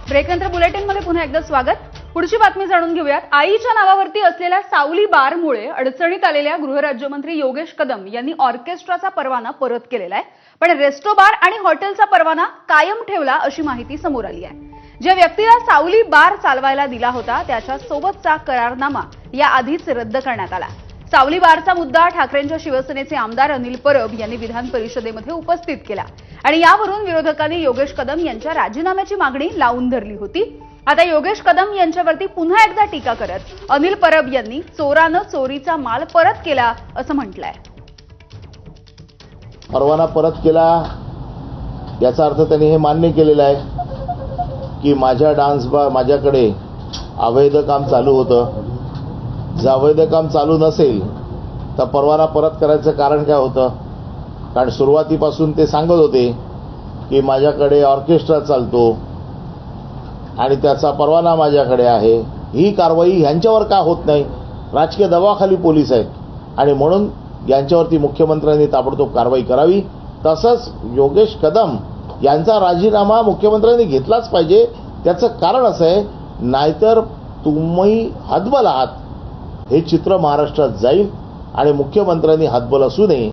ब्रेकनंतर बुलेटिनमध्ये पुन्हा एकदा स्वागत। पुढची बातमी जाणून घेऊयात। आईच्या नावावरती असलेल्या सावली बारमुळे अडचणीत आलेल्या गृहराज्यमंत्री योगेश कदम यांनी ऑर्केस्ट्राचा परवाना परत केलेला आहे, पण रेस्टो बार आणि हॉटेलचा परवाना कायम ठेवला अशी माहिती समोर आली आहे। ज्या व्यक्तीला सावली बार चालवायला दिला होता त्याच्या सोबतचा करारनामा याआधीच रद्द करण्यात आला। सावली बारचा मुद्दा ठाकरेंच्या शिवसेनेचे आमदार अनिल परब यांनी विधान परिषदेमध्ये उपस्थित केला आणि यावरून विरोधकांनी योगेश कदम यांच्या राजीनाम्याची मागणी लावून धरली होती। आता योगेश कदम यांच्यावरती पुन्हा एकदा टीका करत अनिल परब यांनी चोरानं चोरीचा माल परत केला असं म्हटलंय। परवाना परत केला याचा अर्थ त्यांनी हे मान्य केलेलं आहे की माझ्या डान्स बार माझ्याकडे अवैध काम चालू होतं। जर अवैध काम चालू नसेल तर परवाना परत करायचं कारण काय होतं? कारण सुरुवातीपासून ते सांगत होते की माझ्याकडे ऑर्केस्ट्रा चालतो आणि त्याचा परवाना माझ्याकडे आहे। ही कारवाई ह्यांच्यावर का होत नाही? राजकीय दबावाखाली पोलीस आहेत आणि म्हणून यांच्यावरती मुख्यमंत्र्यांनी ताबडतोब कारवाई करावी। तसंच योगेश कदम यांचा राजीनामा मुख्यमंत्र्यांनी घेतलाच पाहिजे। त्याचं कारण असं आहे, नाहीतर तुम्ही हतबल आहात हे चित्र महाराष्ट्रात जाईल आणि मुख्यमंत्र्यांनी हतबल असू नये